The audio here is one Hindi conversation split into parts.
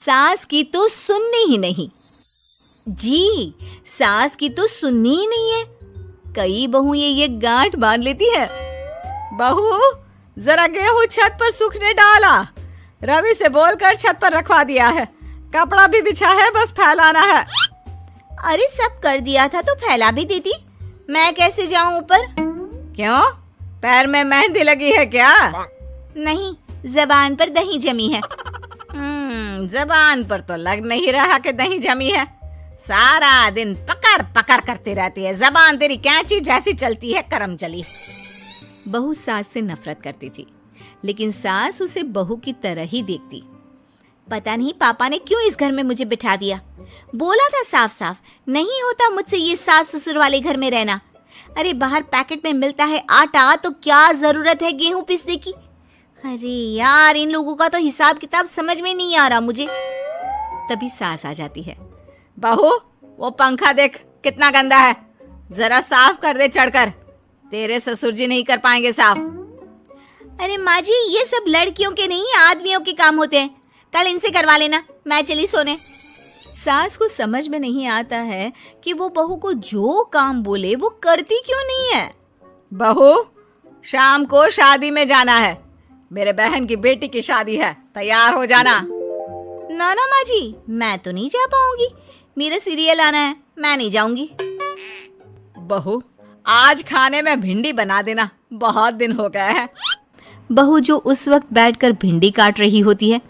सास की तो सुननी ही नहीं। जी, सास की तो सुननी ही नहीं है। कई बहू ये गांठ बांध लेती है। बहू, जरा गेहूं छत पर सूखने डाला। रवि से बोलकर छत पर रखवा दिया है। कपड़ा भी बिछा है, बस फैलाना है। अरे सब कर दिया था तो फैला भी देती। मैं कैसे जाऊं ऊपर? क्यों, पैर में मेहंदी लगी है क्या? नहीं, जबान पर दही जमी है। जबान पर तो लग नहीं रहा कि दही जमी है। सारा दिन पकड़ पकड़ करती रहती है। जबान तेरी कैंची जैसी चलती है, करम चली। बहू सास से नफरत करती थी, लेकिन सास उसे बहू की तरह ही देखती। पता नहीं पापा ने क्यों इस घर में मुझे बिठा दिया। बोला था साफ साफ, नहीं होता मुझसे ये सास ससुर वाले घर में रहना। अरे बाहर पैकेट में मिलता है आटा, तो क्या जरूरत है गेहूं पीसने की। अरे यार, इन लोगों का तो हिसाब किताब समझ में नहीं आ रहा मुझे। तभी सास आ जाती है। बहू, वो पंखा देख कितना गंदा है, जरा साफ कर दे चढ़कर। तेरे ससुर जी नहीं कर पाएंगे साफ। अरे माँ जी, ये सब लड़कियों के नहीं आदमियों के काम होते हैं। कल इनसे करवा लेना, मैं चली सोने। सास को समझ में नहीं आता है कि वो बहू को जो काम बोले वो करती क्यों नहीं है। बहू, शाम को शादी में जाना है। मेरे बहन की बेटी की शादी है, तैयार हो जाना। ना ना माँ जी, मैं तो नहीं जा पाऊंगी। मेरा सीरियल आना है, मैं नहीं जाऊंगी। बहू, आज खाने में भिंडी बना देना, बहुत दिन हो गए हैं। बहू जो उस वक्त बैठकर भिंडी काट रही होती है।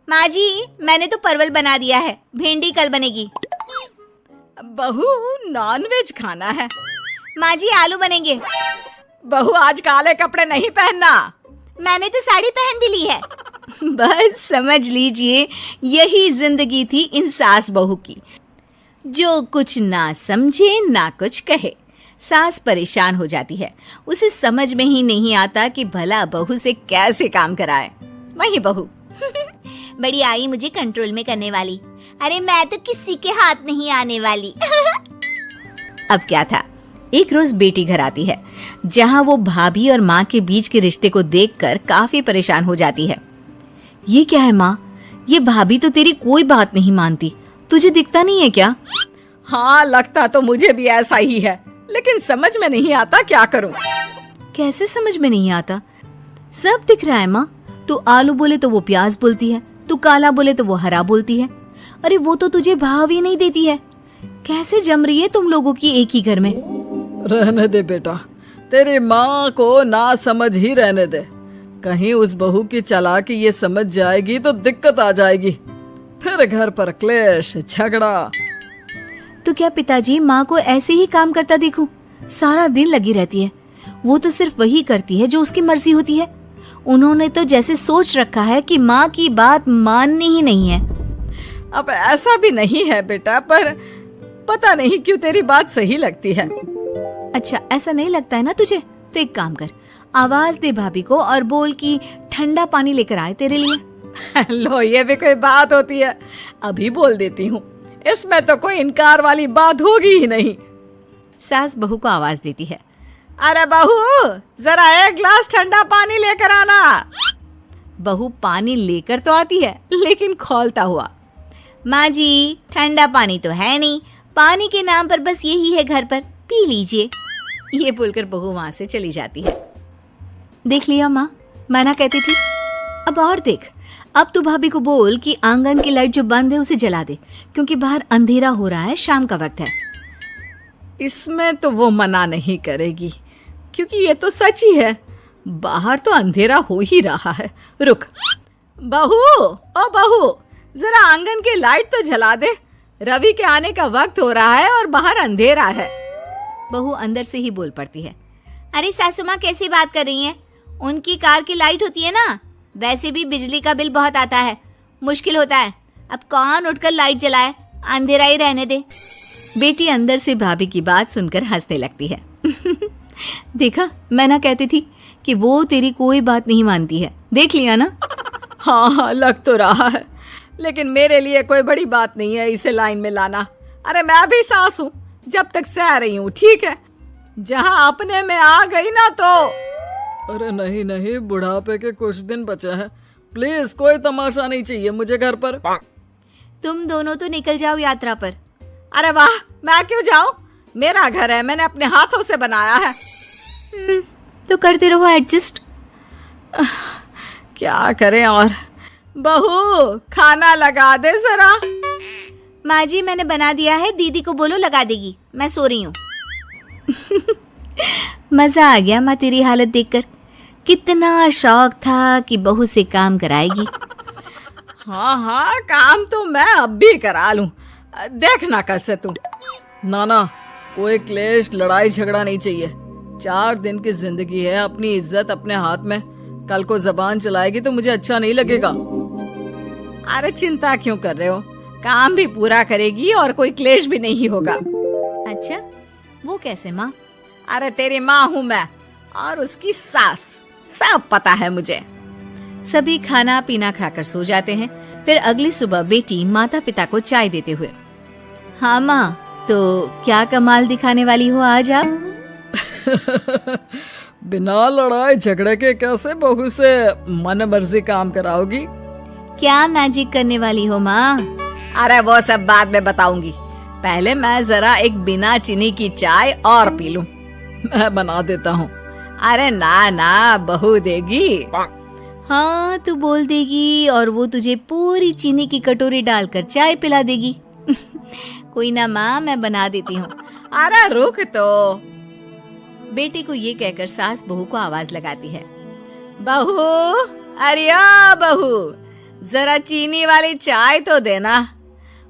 माँ जी, मैंने तो परवल बना दिया है, भिंडी कल बनेगी। बहू, नॉनवेज खाना है। माँ जी, आलू बनेंगे। बहू, आज काले कपड़े नहीं पहनना। मैंने तो साड़ी पहन भी ली है। बस समझ लीजिए, यही जिंदगी थी इन सास बहू की, जो कुछ ना समझे ना कुछ कहे। सास परेशान हो जाती है, उसे समझ में ही नहीं आता कि भला बहू से कैसे काम कराए। वही बहू बड़ी आई मुझे कंट्रोल में करने वाली। अरे मैं तो किसी के हाथ नहीं आने वाली। अब क्या था, एक रोज बेटी घर आती है, जहां वो भाभी और माँ के बीच के रिश्ते को देखकर काफी परेशान हो जाती है। ये क्या है माँ, ये भाभी तो तेरी कोई बात नहीं मानती, तुझे दिखता नहीं है क्या? हाँ, लगता तो मुझे भी ऐसा ही है, लेकिन समझ में नहीं आता क्या करूं। कैसे समझ में नहीं आता? सब दिख रहा है माँ। तू आलू बोले तो वो प्याज बोलती है, तू काला बोले तो वो हरा बोलती है। अरे वो तो तुझे भाव ही नहीं देती है। कैसे जम रही है तुम लोगों की एक ही घर में? रहने दे बेटा, तेरी माँ को ना समझ ही रहने दे। कहीं उस बहू की चालाकी ये समझ जाएगी तो दिक्कत आ जाएगी, फिर घर पर क्लेश झगड़ा। तो क्या पिताजी माँ को ऐसे ही काम करता देखूं? सारा दिन लगी रहती है। वो तो सिर्फ वही करती है जो उसकी मर्जी होती है। उन्होंने तो जैसे सोच रखा है कि माँ की बात माननी ही नहीं है। अब ऐसा भी नहीं है बेटा, पर पता नहीं क्यों तेरी बात सही लगती है। अच्छा, ऐसा नहीं लगता है ना तुझे? तो एक काम कर, आवाज दे भाभी को और बोल कि ठंडा पानी लेकर आए तेरे लिए। लो, ये भी कोई बात होती है? अभी बोल देती हूँ, इसमें तो कोई इनकार वाली बात होगी ही नहीं। सास बहू को आवाज देती है। अरे बहू, जरा एक गिलास ठंडा पानी लेकर आना। बहू पानी लेकर तो आती है, लेकिन खौलता हुआ। माँ जी, ठंडा पानी तो है नहीं, पानी के नाम पर बस यही है घर पर, पी लीजिए। ये बोलकर बहू वहां से चली जाती है। देख लिया माँ, मैं ना कहती थी। अब और देख, अब तू भाभी को बोल कि आंगन की लाइट जो बंद है उसे जला दे, क्योंकि बाहर अंधेरा हो रहा है, शाम का वक्त है। इसमें तो वो मना नहीं करेगी, क्योंकि ये तो सच ही है, बाहर तो अंधेरा हो ही रहा है। रुक बहू, ओ बहू, जरा आंगन की लाइट तो जला दे। रवि के आने का वक्त हो रहा है और बाहर अंधेरा है। बहू अंदर से ही बोल पड़ती है। अरे सासू माँ, कैसी बात कर रही हैं? उनकी कार की लाइट होती है ना, वैसे भी बिजली का बिल बहुत आता है, मुश्किल होता है। अब कौन उठकर लाइट जलाए, अंधेरा ही रहने दे। बेटी अंदर से भाभी की बात सुनकर हंसने लगती है। देखा, मैं ना कहती थी कि वो तेरी कोई बात नहीं मानती है, देख लिया ना। हाँ, लग तो रहा है, लेकिन मेरे लिए कोई बड़ी बात नहीं है इसे लाइन में लाना। अरे मैं भी सास हूँ, जब तक सह रही हूँ, ठीक है। जहाँ अपने में आ गई ना तो। अरे नहीं नहीं, बुढ़ापे के कुछ दिन बचे हैं, प्लीज कोई तमाशा नहीं चाहिए मुझे घर पर। तुम दोनों तो निकल जाओ यात्रा पर। अरे वाह, मैं क्यों जाऊं? मेरा घर है, मैंने अपने हाथों से बनाया है। तो करते रहो एडजस्ट। क्या करें और। बहू, खाना लगा दे जरा। माँ जी, मैंने बना दिया है, दीदी को बोलो लगा देगी, मैं सो रही हूँ। मजा आ गया माँ तेरी हालत देखकर। कितना शौक था कि बहू से काम कराएगी। हाँ हाँ, काम तो मैं अब भी करा लूं। देखना कल से तू। ना, कोई क्लेश लड़ाई झगड़ा नहीं चाहिए। 4 दिन की जिंदगी है, अपनी इज्जत अपने हाथ में। कल को जबान चलाएगी तो मुझे अच्छा नहीं लगेगा। अरे चिंता क्यों कर रहे हो, काम भी पूरा करेगी और कोई क्लेश भी नहीं होगा। अच्छा, वो कैसे माँ? अरे तेरी माँ हूँ मैं और उसकी सास, सब पता है मुझे। सभी खाना पीना खाकर सो जाते हैं। फिर अगली सुबह बेटी माता पिता को चाय देते हुए, हाँ माँ, तो क्या कमाल दिखाने वाली हो आज आप? बिना लड़ाई झगड़े के कैसे बहू से मन मर्जी काम कराओगी? क्या मैजिक करने वाली हो माँ? अरे वो सब बाद में बताऊंगी, पहले मैं जरा एक बिना चीनी की चाय और पी लूं। मैं बना देता हूँ। अरे ना, बहू देगी। हाँ, तू बोल देगी और वो तुझे पूरी चीनी की कटोरी डालकर चाय पिला देगी। कोई ना माँ, मैं बना देती हूँ। अरे रुक तो। बेटे को ये कहकर सास बहू को आवाज लगाती है, बहू, अरे आ बहू, जरा चीनी वाली चाय तो देना।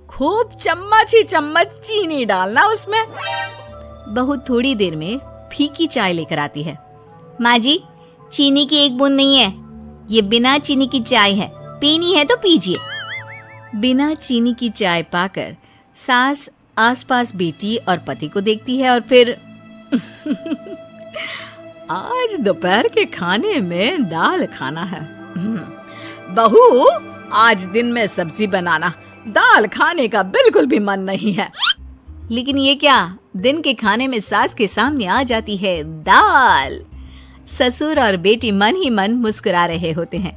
खूब चम्मच ही चम्मच चीनी डालना उसमें। बहू थोड़ी देर में फीकी चाय लेकर आती है। माँ जी, चीनी की एक बूंद नहीं है, ये बिना चीनी की चाय है, पीनी है तो पीजिए। बिना चीनी की चाय पाकर सास आसपास बेटी और पति को देखती है और फिर आज दोपहर के खाने में दाल खाना है। बहू, आज दिन में सब्जी बनाना, दाल खाने का बिल्कुल भी मन नहीं है। लेकिन ये क्या, दिन के खाने में सास के सामने आ जाती है दाल। ससुर और बेटी मन ही मन मुस्कुरा रहे होते हैं।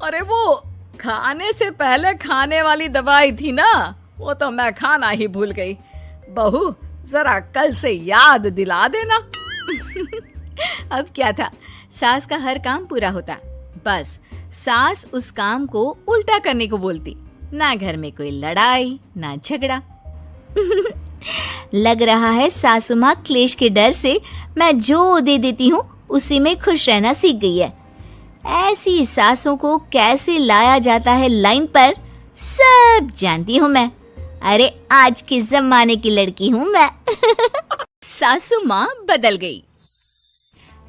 अरे वो खाने से पहले खाने वाली दवाई थी ना, वो तो मैं खाना ही भूल गई। बहू, जरा कल से याद दिला देना। अब क्या था, सास का हर काम पूरा होता, बस सास उस काम को उल्टा करने को बोलती। ना घर में कोई लड़ाई ना झगड़ा। लग रहा है सासू माँ क्लेश के डर से मैं जो दे देती हूँ उसी में खुश रहना सीख गई है। ऐसी सासों को कैसे लाया जाता है लाइन पर, सब जानती हूँ मैं। अरे आज के जमाने की लड़की हूँ मैं। सासू माँ बदल गई।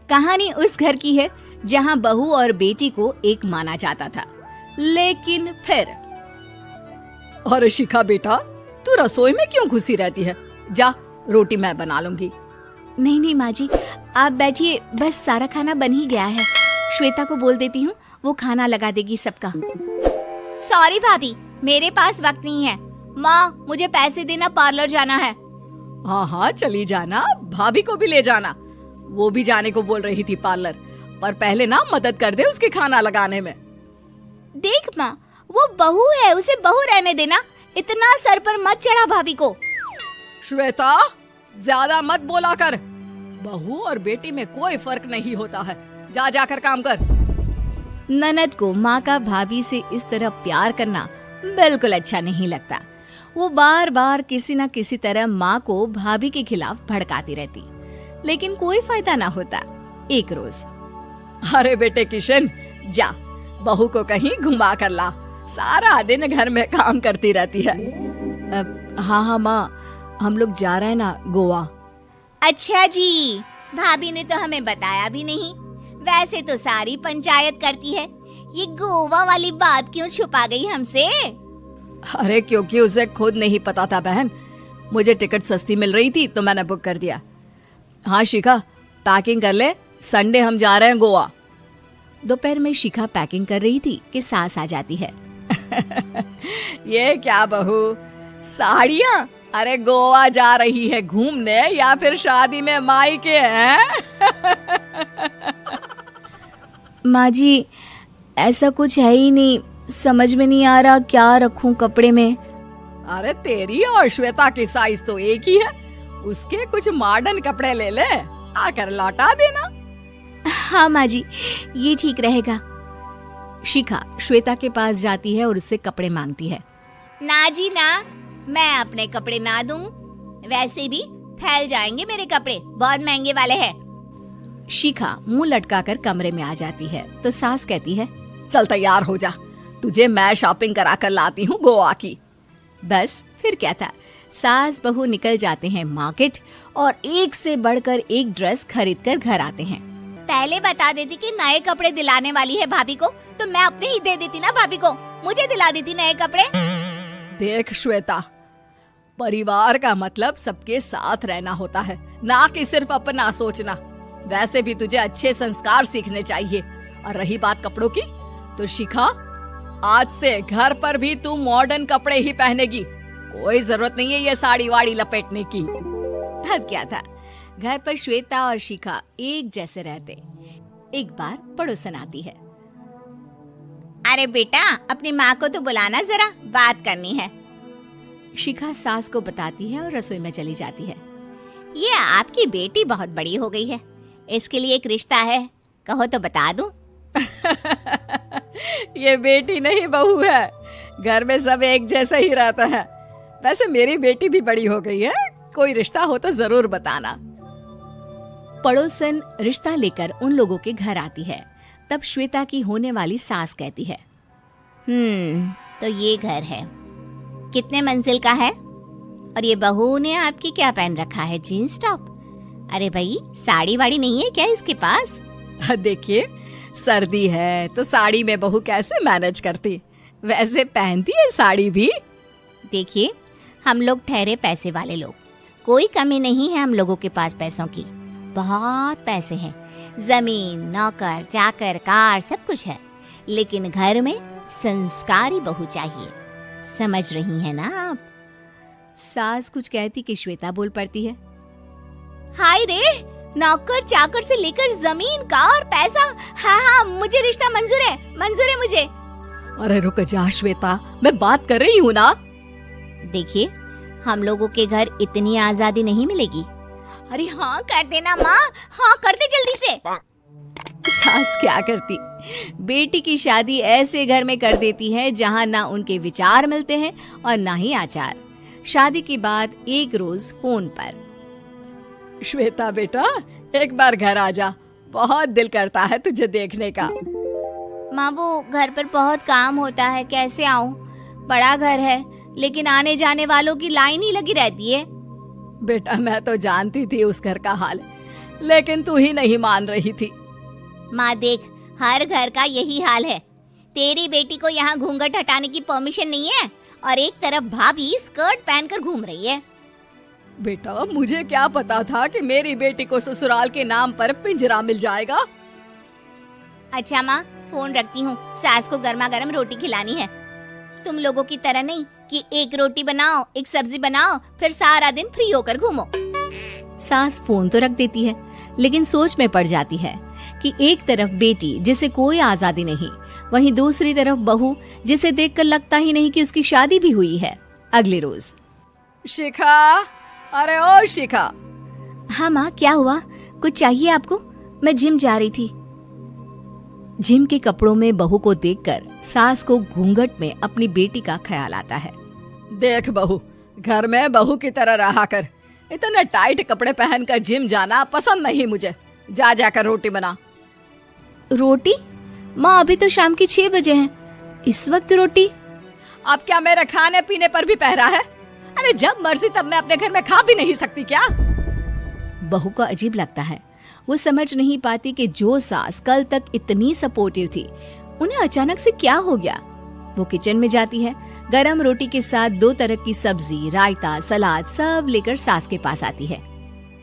कहानी उस घर की है जहाँ बहू और बेटी को एक माना जाता था, लेकिन फिर। अरे शिखा बेटा, तू रसोई में क्यों घुसी रहती है? जा, रोटी मैं बना लूंगी। नहीं माँ जी, आप बैठिए, बस सारा खाना बन ही गया है। श्वेता को बोल देती हूँ, वो खाना लगा देगी सबका। सॉरी भाभी, मेरे पास वक्त नहीं है। माँ, मुझे पैसे देना, पार्लर जाना है। हाँ, चली जाना, भाभी को भी ले जाना। वो भी जाने को बोल रही थी पार्लर, पर पहले ना मदद कर दे उसके खाना लगाने में। देख माँ, वो बहू है, उसे बहू रहने देना, इतना सर पर मत चढ़ा भाभी को। श्वेता, ज्यादा मत बोला कर। बहू और बेटी में कोई फर्क नहीं होता है। जा जाकर काम कर। ननद को माँ का भाभी से इस तरह प्यार करना बिल्कुल अच्छा नहीं लगता। वो बार बार किसी न किसी तरह माँ को भाभी के खिलाफ भड़काती रहती, लेकिन कोई फायदा ना होता। एक रोज, अरे बेटे किशन, जा बहू को कहीं घुमा कर ला, सारा दिन घर में काम करती रहती है। हाँ माँ, हम लोग जा रहे हैं ना गोवा। अच्छा जी, भाभी ने तो हमें बताया भी नहीं। वैसे तो सारी पंचायत करती है, ये गोवा वाली बात क्यों छुपा गई हमसे? अरे क्योंकि उसे खुद नहीं पता था बहन, मुझे टिकट सस्ती मिल रही थी तो मैंने बुक कर दिया। हाँ शिखा, पैकिंग कर ले, संडे हम जा रहे हैं गोवा। दोपहर में शिखा पैकिंग कर रही थी कि सास आ जाती है। ये क्या बहू, साड़ियाँ? अरे गोवा जा रही है घूमने या फिर शादी में मायके हैं? माँ जी, ऐसा कुछ है ही नहीं, समझ में नहीं आ रहा क्या रखूं कपड़े में। अरे तेरी और श्वेता की साइज तो एक ही है, उसके कुछ मॉडर्न कपड़े ले ले, आकर लौटा देना। हाँ माँ जी, ये ठीक रहेगा। शिखा श्वेता के पास जाती है और उससे कपड़े मांगती है। ना जी ना, मैं अपने कपड़े ना दूं, वैसे भी फैल जाएंगे मेरे कपड़े, बहुत महंगे वाले हैं। शिखा मुंह लटकाकर कमरे में आ जाती है तो सास कहती है, चल तैयार हो जा, तुझे मैं शॉपिंग करा कर लाती हूँ गोवा की। बस फिर क्या था, सास बहू निकल जाते हैं मार्केट और एक से बढ़कर एक ड्रेस खरीद कर घर आते हैं। पहले बता देती कि नए कपड़े दिलाने वाली है भाभी को, तो मैं अपने ही दे देती ना भाभी को, मुझे दिला देती नए कपड़े। देख श्वेता, परिवार का मतलब सबके साथ रहना होता है, ना कि सिर्फ अपना सोचना। वैसे भी तुझे अच्छे संस्कार सीखने चाहिए। और रही बात कपड़ों की, तो शिखा आज से घर पर भी तू मॉडर्न कपड़े ही पहनेगी, कोई जरूरत नहीं है ये साड़ी वाड़ी लपेटने की। अब क्या था, घर पर श्वेता और शिखा एक जैसे रहते। एक बार पड़ोसन आती है। अरे बेटा, अपनी माँ को तो बुलाना जरा, बात करनी है। शिखा सास को बताती है और रसोई में चली जाती है। ये आपकी बेटी बहुत बड़ी हो गई है, इसके लिए एक रिश्ता है, कहो तो बता दूं। ये बेटी नहीं बहू है, घर में सब एक जैसा ही रहता है। वैसे मेरी बेटी भी बड़ी हो गई है, कोई रिश्ता हो तो जरूर बताना। पड़ोसन रिश्ता लेकर उन लोगों के घर आती है। तब श्वेता की होने वाली सास कहती है, तो ये घर है, कितने मंजिल का है? और ये बहू ने आपकी क्या पहन रखा है, जीन्स टॉप? अरे भाई, साड़ी वाड़ी नहीं है क्या इसके पास? देखिए, सर्दी है तो साड़ी में बहू कैसे मैनेज करती, वैसे पहनती है साड़ी भी। देखिए, हम लोग ठहरे पैसे वाले लोग, कोई कमी नहीं है हम लोगों के पास पैसों की, बहुत पैसे हैं, जमीन, नौकर चाकर, कार, सब कुछ है, लेकिन घर में संस्कारी बहू चाहिए, समझ रही हैं ना आप? सास कुछ कहती कि श्वेता बोल पड़ती है, हाय रे, नौकर चाकर से लेकर जमीन, कार, पैसा, हाँ, मुझे रिश्ता मंजूर है मुझे। अरे रुक जा श्वेता, मैं बात कर रही हूँ ना। देखिए, हम लोगों के घर इतनी आजादी नहीं मिलेगी। अरे हाँ कर देना माँ, हाँ कर दे जल्दी से। सास क्या करती, बेटी की शादी ऐसे घर में कर देती है जहाँ ना उनके विचार मिलते हैं और ना ही आचार। शादी के बाद एक रोज फोन पर, श्वेता बेटा, एक बार घर आ जा, बहुत दिल करता है तुझे देखने का। माँ, वो घर पर बहुत काम होता है, कैसे आऊँ? बड़ा घर है, लेकिन आने जाने वालों की लाइन ही लगी रहती है। बेटा, मैं तो जानती थी उस घर का हाल, लेकिन तू ही नहीं मान रही थी। माँ देख, हर घर का यही हाल है। तेरी बेटी को यहाँ घूंघट हटाने की परमिशन नहीं है और एक तरफ भाभी स्कर्ट पहनकर घूम रही है। बेटा, मुझे क्या पता था कि मेरी बेटी को ससुराल के नाम पर पिंजरा मिल जाएगा। अच्छा माँ, फोन रखती हूँ, सास को गर्मा गर्म रोटी खिलानी है। तुम लोगों की तरह नहीं कि एक रोटी बनाओ, एक सब्जी बनाओ, फिर सारा दिन फ्री होकर घूमो। सास फोन तो रख देती है, लेकिन सोच में पड़ जाती है कि एक तरफ बेटी जिसे कोई आजादी नहीं, वहीं दूसरी तरफ बहू जिसे देखकर लगता ही नहीं कि उसकी शादी भी हुई है। अगले रोज, शिखा, अरे ओ शिखा। हाँ माँ, क्या हुआ? कुछ चाहिए आपको? मैं जिम जा रही थी। जिम के कपड़ों में बहू को देखकर सास को घूंघट में अपनी बेटी का ख्याल आता है। देख बहू, घर में बहू की तरह रहा कर, इतने टाइट कपड़े पहनकर जिम जाना पसंद नहीं मुझे। जा जाकर रोटी बना। रोटी? माँ, अभी तो शाम के 6 बजे हैं, इस वक्त रोटी? अब क्या मेरे खाने पीने पर भी पहरा है? अरे जब मर्जी तब मैं अपने घर में खा भी नहीं सकती क्या? बहू को अजीब लगता है। वो समझ नहीं पाती कि जो सास कल तक इतनी सपोर्टिव थी, उन्हें अचानक से क्या हो गया। वो किचन में जाती है, गरम रोटी के साथ 2 तरह की सब्जी, रायता, सलाद सब लेकर सास के पास आती है।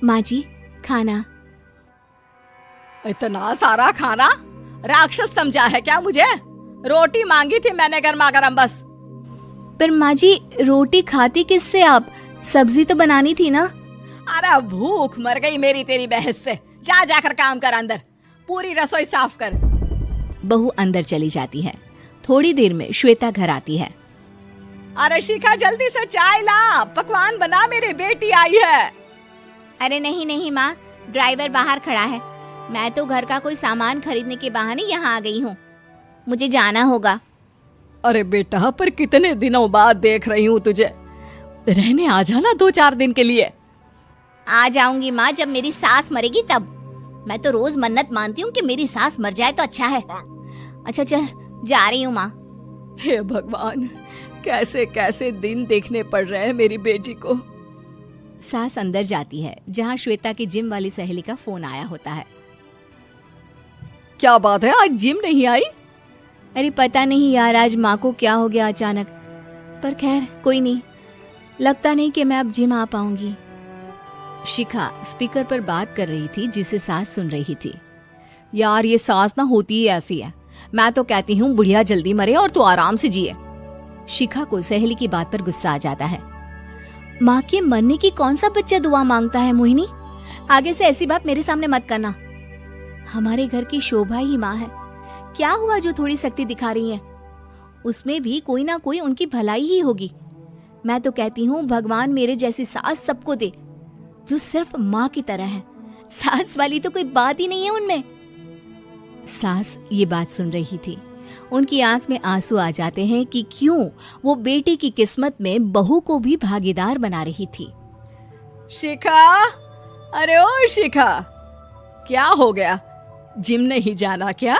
माँ जी, खाना। इतना सारा खाना? राक्षस समझा है क्या मुझे? रोटी मांगी थी मैंने गर्मा गर्म बस। पर माँ जी, रोटी खाती किससे आप? सब्जी तो बनानी थी ना। अरे भूख मर गई मेरी तेरी बहस से। जा जाकर काम कर, अंदर पूरी रसोई साफ कर। बहू अंदर चली जाती है। थोड़ी देर में श्वेता घर आती है। अरे शिखा, जल्दी से चाय ला, पकवान बना, मेरी बेटी आई है। अरे नहीं नहीं माँ, ड्राइवर बाहर खड़ा है। मैं तो घर का कोई सामान खरीदने के बहाने यहाँ आ गई हूँ, मुझे जाना होगा। अरे बेटा, पर कितने दिनों बाद देख रही हूँ तुझे, रहने आ जाना 2-4 दिन के लिए। आ जाऊंगी माँ, जब मेरी सास मरेगी तब। मैं तो रोज मन्नत मानती हूँ कि मेरी सास मर जाए तो अच्छा है। अच्छा चल, जा रही हूँ माँ। हे भगवान, कैसे कैसे दिन देखने पड़ रहे हैं मेरी बेटी को। सास अंदर जाती है जहाँ श्वेता की जिम वाली सहेली का फोन आया होता है। क्या बात है, आज जिम नहीं आई? अरे पता नहीं यार, आज माँ को क्या हो गया अचानक। पर खैर कोई नहीं, लगता नहीं कि मैं अब जिम आ पाऊंगी। शिखा स्पीकर पर बात कर रही थी जिसे सास सुन रही थी। यार ये सास ना होती ही ऐसी है। मैं तो कहती हूँ बुढ़िया जल्दी मरे और तू आराम से जिए। शिखा को सहेली की बात पर गुस्सा आ जाता है। माँ के मरने की कौन सा बच्चा दुआ मांगता है मोहिनी? आगे से ऐसी बात मेरे सामने मत करना। हमारे घर की शोभा ही माँ है। क्या हुआ जो थोड़ी शक्ति दिखा रही है? उसमें भी कोई ना कोई उनकी भलाई ही होगी। मैं तो कहती हूँ भगवान मेरे जैसी सास सबको दे, जो सिर्फ माँ की तरह है। सास वाली तो कोई बात ही नहीं है उनमें। सास ये बात सुन रही थी। उनकी आंख में आंसू आ जाते हैं कि क्यों वो बेटे की किस्मत में बहू को भी भागीदार बना रही थी। शिखा, अरे ओ शिखा, क्या हो गया, जिम नहीं जाना क्या?